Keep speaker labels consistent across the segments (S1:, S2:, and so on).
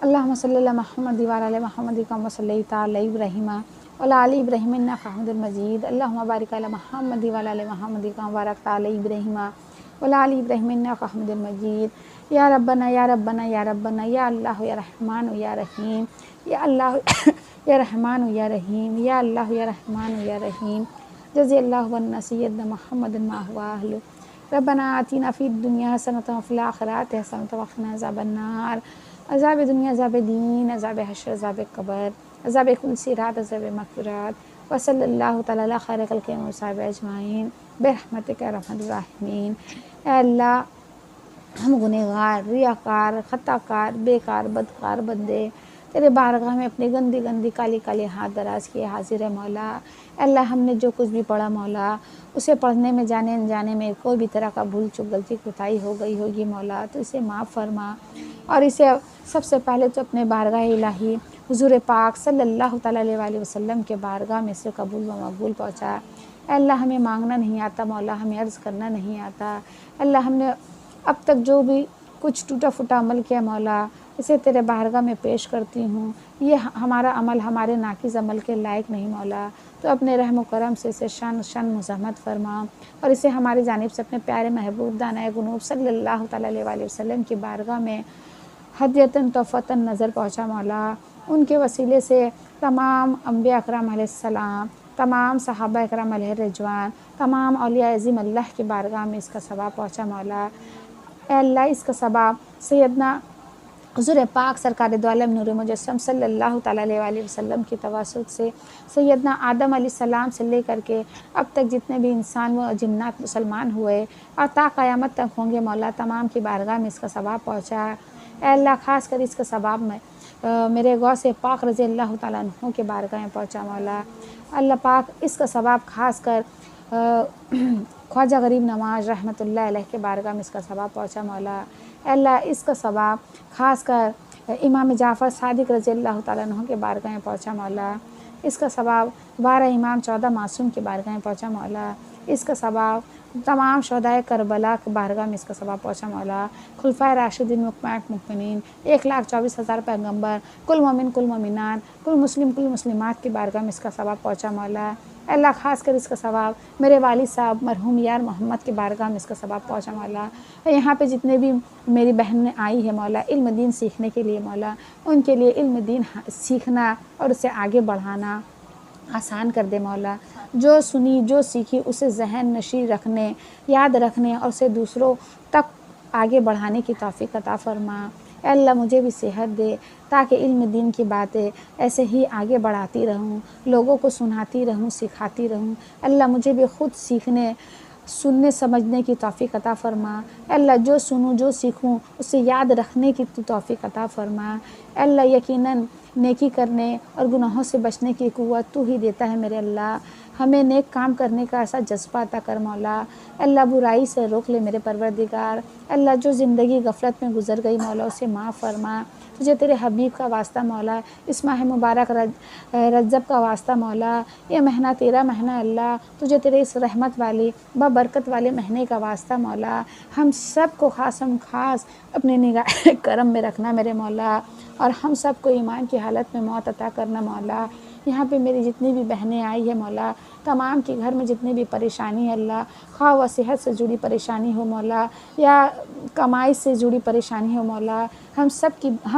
S1: اللہم صلی اللہ محمد و علی محمد کما صلیت علی ابراہیم وعلی آل ابراہیم انک حمید مجید۔ اللہم بارک علی محمد و علی محمد کما بارکت علی ابراہیم وعلی آل ابراہیم انک حمید مجید۔ یا ربنا یا ربنا یا ربنا یا اللہ یا رحمان یا رحیم، یا اللہ یا رحمان یا رحیم، یا اللہ یا رحمان یا رحیم۔ جزی اللہ عنا سیدنا محمد ما هو اہلہ۔ ربنا آتنا فی الدنیا حسنۃ وفی الآخرۃ حسنۃ وقنا عذاب النار۔ عذاب دنیا، عذاب دین، عذاب حشر، عذاب قبر، عذاب کل صراط، عذاب مغفرات۔ وصلی اللہ تعالی علی خیر خلقہ و صحابہ اجمعین برحمتک یا ارحم الراحمین۔ اے اللہ، ہم گنہگار، ریاکار، خطا کار، بیکار، بدکار بندے تیرے بارگاہ میں اپنی گندی گندی کالی کالی ہاتھ دراز کیے حاضر ہے مولا۔ اے اللہ، ہم نے جو کچھ بھی پڑھا مولا، اسے پڑھنے میں جانے انجانے میں کوئی بھی طرح کا بھول چک غلطی کوتاہی ہو گئی ہوگی مولا، تو اسے معاف فرما، اور اسے سب سے پہلے تو اپنے بارگاہ الہی حضور پاک صلی اللہ تعالیٰ علیہ وآلہ وسلم کے بارگاہ میں سے قبول و مقبول پہنچا۔ اے اللہ، ہمیں مانگنا نہیں آتا مولا، ہمیں عرض کرنا نہیں آتا۔ اے اللہ، ہم نے اب تک جو بھی کچھ ٹوٹا پھوٹا عمل کیا مولا، اسے تیرے بارگاہ میں پیش کرتی ہوں۔ یہ ہمارا عمل ہمارے ناقص عمل کے لائق نہیں مولا، تو اپنے رحم و کرم سے اسے شان مزاحمت فرما، اور اسے ہماری جانب سے اپنے پیارے محبوب دانائے گنوب صلی اللہ تعالیٰ علیہ وآلہ وسلم کی بارگاہ میں ہدیتاً تحفتاً نظر پہنچا مولا۔ ان کے وسیلے سے تمام انبیاء اکرام علیہ السلام، تمام صحابہ اکرام علیہ رضوان، تمام اولیاء عظیم اللہ کی بارگاہ میں اس کا ثواب پہنچا مولا۔ اے اللہ، اس کا ثواب سیدنا حضور پاک سرکار دو عالم نور مجسم صلی اللہ تعالیٰ علیہ وآلہ وسلم کی تواسط سے سیدنا آدم علیہ السلام سے لے کر کے اب تک جتنے بھی انسان و جنات مسلمان ہوئے اور تا قیامت تک ہوں گے مولا، تمام کی بارگاہ میں اس کا ثواب پہنچا۔ اے اللہ، خاص کر اس کا ثواب میں میرے غوث پاک رضی اللہ تعالیٰ عنہ کے بارگاہ میں پہنچا مولا۔ اللہ پاک اس کا ثواب خاص کر خواجہ غریب نواز رحمۃ اللہ علیہ کے بارگاہ میں اس کا ثواب پہنچا مولا۔ اے اللہ، اس کا ثواب خاص کر امام جعفر صادق رضی اللہ تعالیٰ عنہ کے بارگاہ میں پہنچا مولا۔ اس کا ثواب 12 امام 14 معصوم کی بارگاہ میں پہنچا مولا۔ اس کا ثواب تمام شہدائے کربلا کی بارگاہ میں اس کا ثواب پہنچا مولا۔ خلفائے راشدین مؤمنین 1,24,000 پیغمبر، کل مومن کل مومنان، کل مسلم کل مسلمات کی بارگاہ میں اس کا ثواب پہنچا مولا۔ اے اللہ، خاص کر اس کا ثواب میرے والد صاحب مرحوم یار محمد کی بارگاہ میں اس کا ثواب پہنچا مولا۔ یہاں پہ جتنے بھی میری بہنیں آئی ہے مولا علم دین سیکھنے کے لیے مولا، ان کے لیے علم دین سیکھنا اور اسے آگے بڑھانا آسان کر دے مولا۔ جو سنی جو سیکھی اسے ذہن نشی رکھنے، یاد رکھنے اور اسے دوسروں تک آگے بڑھانے کی توفیق عطا فرما۔ اے اللہ، مجھے بھی صحت دے تاکہ علم دین کی باتیں ایسے ہی آگے بڑھاتی رہوں، لوگوں کو سناتی رہوں، سکھاتی رہوں۔ اللہ، مجھے بھی خود سیکھنے سننے سمجھنے کی توفیق عطا فرما۔ اے اللہ، جو سنوں جو سیکھوں اسے یاد رکھنے کی توفیق عطا فرما۔ اے اللہ، یقیناً نیکی کرنے اور گناہوں سے بچنے کی قوت تو ہی دیتا ہے میرے اللہ۔ ہمیں نیک کام کرنے کا ایسا جذبہ عطا کر مولا۔ اے اللہ، برائی سے روک لے میرے پروردگار۔ اے اللہ، جو زندگی غفلت میں گزر گئی مولا اسے معاف فرما۔ تجھے تیرے حبیب کا واسطہ مولا، اس ماہ مبارک رجب کا واسطہ مولا، یہ مہینہ تیرا مہینہ اللہ، تجھے تیرے اس رحمت والی بابرکت والے مہینے کا واسطہ مولا، ہم سب کو خاص اپنے نگاہ کرم میں رکھنا میرے مولا، اور ہم سب کو ایمان کی حالت میں موت عطا کرنا مولا۔ یہاں پہ میری جتنی بھی بہنیں آئی ہیں مولا، تمام کے گھر میں جتنی بھی پریشانی ہے اللہ، خواہ و صحت سے جڑی پریشانی ہو مولا یا کمائی سے جڑی پریشانی ہو مولا، ہم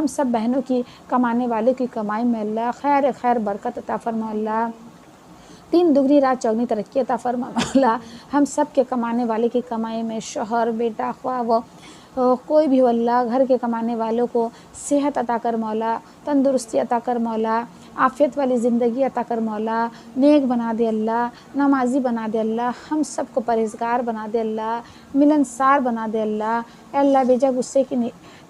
S1: سب بہنوں کی کمانے والے کی کمائی میں اللہ خیر برکت عطا فرما اللہ، 3 دگنی رات چوگنی ترقی عطا فرما مولا۔ ہم سب کے کمانے والے کی کمائی میں شوہر بیٹا خواہ وہ کوئی بھی ہو اللہ، گھر کے کمانے والوں کو صحت عطا کر مولا، تندرستی عطا کر مولا، عافیت والی زندگی عطا کر مولا، نیک بنا دے اللہ، نمازی بنا دے اللہ، ہم سب کو پرہیزگار بنا دے اللہ، ملنسار بنا دے اللہ۔ اے اللہ،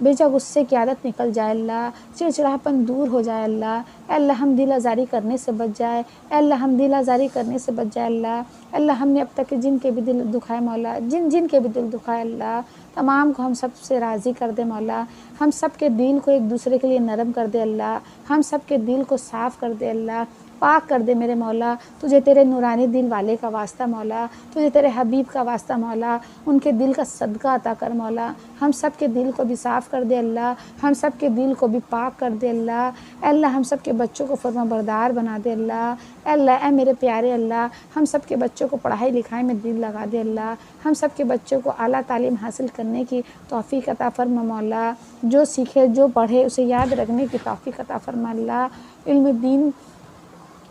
S1: بیجا غصے کی عادت نکل جائے اللہ، چڑچڑاپن دور ہو جائے اللہ۔ اے اللہ، ہم دل آزاری کرنے سے بچ جائے، اے اللہ، ہم دل آزاری کرنے سے بچ جائے اللہ۔ اے اللہ، ہم نے اب تک جن کے بھی دل دکھائے مولا، جن کے بھی دل دکھائے اللہ، تمام کو ہم سب سے راضی کر دے مولا، ہم سب کے دل کو ایک دوسرے کے لیے نرم کر دے اللہ، ہم سب کے دل کو صاف کر دے اللہ، پاک کر دے میرے مولا، تجھے تیرے نورانی دل والے کا واسطہ مولا، تجھے تیرے حبیب کا واسطہ مولا، ان کے دل کا صدقہ عطا کر مولا، ہم سب کے دل کو بھی صاف کر دے اللہ، ہم سب کے دل کو بھی پاک کر دے اللہ، اے اللہ ہم سب کے بچوں کو فرما بردار بنا دے اللہ، اے اللہ اے میرے پیارے اللہ، ہم سب کے بچوں کو پڑھائی لکھائی میں دل لگا دے اللہ، ہم سب کے بچوں کو اعلیٰ تعلیم حاصل کرنے کی توفیق عطا فرما مولا، جو سیکھے جو پڑھے اسے یاد رکھنے کی توفیق عطا فرما اللہ، علم دین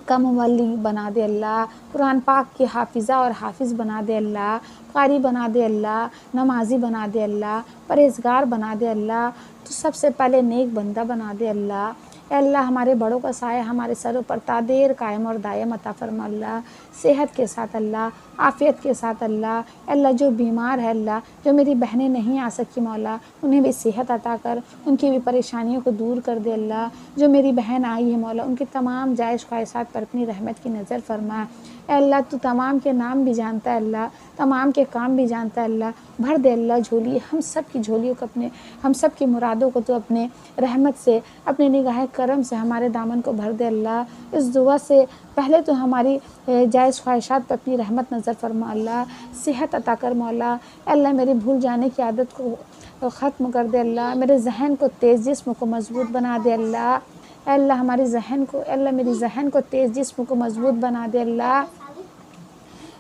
S1: کا مولّی بنا دے اللہ، قرآن پاک کی حافظہ اور حافظ بنا دے اللہ، قاری بنا دے اللہ، نمازی بنا دے اللہ، پرہیزگار بنا دے اللہ، تو سب سے پہلے نیک بندہ بنا دے اللہ، اے اللہ ہمارے بڑوں کا سایہ ہمارے سروں پر تا دیر قائم اور دائم عطا فرما اللہ، صحت کے ساتھ اللہ، عافیت کے ساتھ اللہ، اے اللہ جو بیمار ہے اللہ، جو میری بہنیں نہیں آ سکی مولا انہیں بھی صحت عطا کر، ان کی بھی پریشانیوں کو دور کر دے اللہ، جو میری بہن آئی ہے مولا ان کی تمام جائز خواہشات پر اپنی رحمت کی نظر فرما، اے اللہ تو تمام کے نام بھی جانتا ہے اللہ، تمام کے کام بھی جانتا ہے اللہ، بھر دے اللہ جھولی، ہم سب کی جھولیوں کو ہم سب کی مرادوں کو تو اپنے رحمت سے، اپنے نگاہ کرم سے ہمارے دامن کو بھر دے اللہ، اس دعا سے پہلے تو ہماری جائز خواہشات پر اپنی رحمت نظر فرما اللہ، صحت عطا کر مولا، اے اللہ میری بھول جانے کی عادت کو ختم کر دے اللہ، میرے ذہن کو تیز، جسم کو مضبوط بنا دے اللہ، اے اللہ ہماری ذہن کو، اے اللہ میری ذہن کو تیز، جسم کو مضبوط بنا دے اللہ،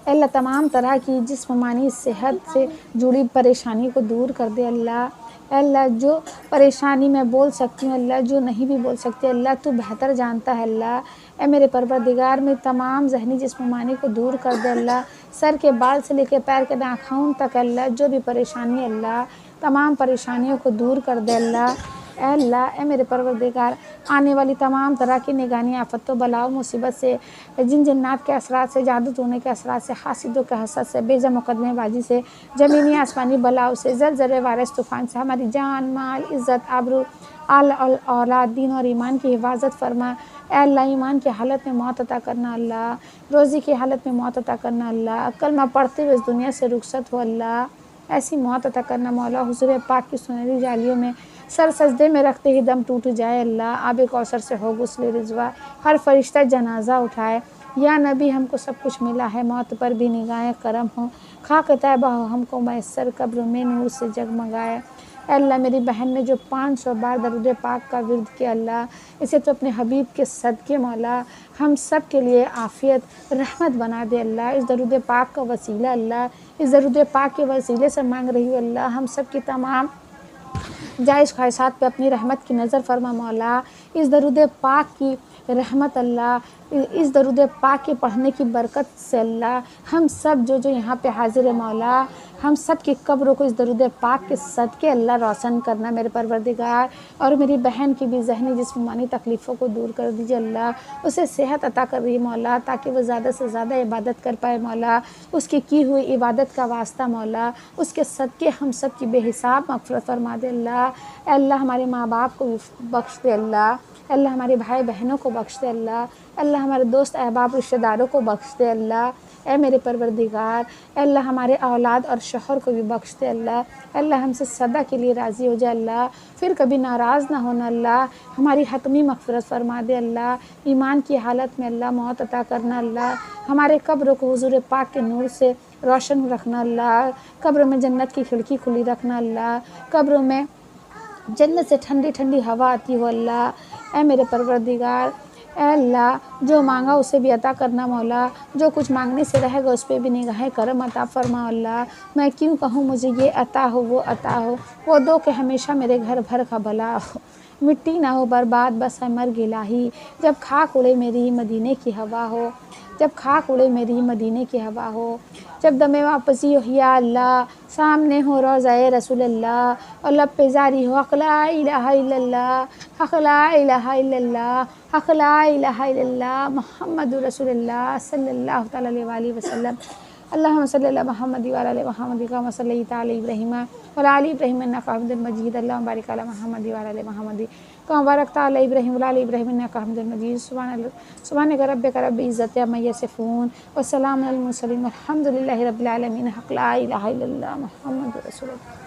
S1: اے اللہ تمام طرح کی جسمانی صحت سے جڑی پریشانی کو دور کر دے اللہ، اے اللہ جو پریشانی میں بول سکتی ہوں اللہ، جو نہیں بھی بول سکتی اللہ تو بہتر جانتا ہے اللہ، اے میرے پروردگار میں تمام ذہنی جسمانی کو دور کر دے اللہ، سر کے بال سے لے کے پیر کے ناخن تک اللہ، جو بھی پریشانی اللہ تمام پریشانیوں کو دور کر دے اللہ، اے اللہ اے میرے پروردگار آنے والی تمام طرح کی نگانی آفتوں بلاؤ مصیبت سے، جن جنات کے اثرات سے، جادو ٹونے کے اثرات سے، حاسدوں کے حسد سے، بیجا مقدمے بازی سے، زمینی آسمانی بلاؤ سے، زلزلے وائرس طوفان سے ہماری جان مال عزت آبرو اولاد دین اور ایمان کی حفاظت فرما، اے اللہ ایمان کی حالت میں موت عطا کرنا اللہ، روزی کی حالت میں موت عطا کرنا اللہ، کلمہ پڑھتے ہوئے اس دنیا سے رخصت ہو اللہ، ایسی موت عطا کرنا مولا، حضور پاک کی سنہری جالیوں میں سر سجدے میں رکھتے ہی دم ٹوٹ جائے اللہ، آب کوثر سے ہو غسل رضوا، ہر فرشتہ جنازہ اٹھائے، یا نبی ہم کو سب کچھ ملا ہے، موت پر بھی نگاہ کرم ہو، خاک طیبہ ہو ہم کو میسر، قبر میں نور سے جگمگائے، اے اللہ میری بہن نے جو 500 بار درود پاک کا ورد کیا اللہ، اسے تو اپنے حبیب کے صدقے مولا ہم سب کے لیے عافیت رحمت بنا دے اللہ، اس درود پاک کا وسیلہ اللہ، اس درود پاک کے وسیلے سے مانگ رہی ہوں اللہ، ہم سب کی تمام جائز خواہشات پہ اپنی رحمت کی نظر فرما مولا، اس درود پاک کی رحمت اللہ، اس درود پاک کے پڑھنے کی برکت سے اللہ، ہم سب جو یہاں پہ حاضر ہے مولا، ہم سب کی قبروں کو اس درود پاک کے صدقے اللہ روشن کرنا میرے پروردگار، اور میری بہن کی بھی ذہنی جسمانی تکلیفوں کو دور کر دیجیے اللہ، اسے صحت عطا کر رہی مولا تاکہ وہ زیادہ سے زیادہ عبادت کر پائے مولا، اس کی ہوئی عبادت کا واسطہ مولا، اس کے صدقے ہم سب کی بے حساب مغفرت فرما دے اللہ، اے اللہ ہمارے ماں باپ کو بھی بخش دے اللہ، اے اللہ ہمارے بھائی بہنوں کو بخش دے اللہ، اے اللہ ہمارے دوست احباب رشتہ داروں کو بخش دے اللہ، اے میرے پروردگار، اے اللہ ہمارے اولاد اور شوہر کو بھی بخش دے اللہ، اے اللہ ہم سے سدا کے لیے راضی ہو جائے اللہ، پھر کبھی ناراض نہ ہونا اللہ، ہماری حتمی مغفرت فرما دے اللہ، ایمان کی حالت میں اللہ موت عطا کرنا اللہ، ہمارے قبر کو حضور پاک کے نور سے روشن رکھنا اللہ، قبر میں جنت کی کھڑکی کھلی رکھنا اللہ، قبر میں جنت سے ٹھنڈی ٹھنڈی ہوا آتی ہو اللہ، اے میرے پروردگار، اے اللہ جو مانگا اسے بھی عطا کرنا مولا، جو کچھ مانگنے سے رہے گا اس پہ بھی نگاہ کرم عطا فرما اللہ، میں کیوں کہوں مجھے یہ عطا ہو وہ عطا ہو، وہ دو کہ ہمیشہ میرے گھر بھر کا بھلا ہو، مٹی نہ ہو برباد بس ہے مرگ الہی، جب خاک اڑے میری مدینے کی ہوا ہو، جب خاک اڑے میری مدینے کی ہوا ہو، جب دم واپسی ہو یا اللہ، سامنے ہو روضہ رسول اللہ، اور لب پہ جاری ہو حق لا الہ الا اللہ، حق لا الہ الا اللہ، حق لا الہ الا اللہ، محمد رسول اللہ صلی اللہ تعالی علیہ وآلہ وسلم، اللہم صلی اللہ محمد وعلی آل محمد کما صلیت علی ابراہیم وعلی آل ابراہیم انک حمید مجید، اللہم بارک علی محمد وعلی آل محمد کما بارکت علی ابراہیم وعلی آل ابراہیم انک حمید مجید، سبحان ربک رب العزۃ عما یصفون وسلام علی المرسلین والحمد للہ رب العالمین، حق لا الہ الا اللہ، محمد رسول اللہ۔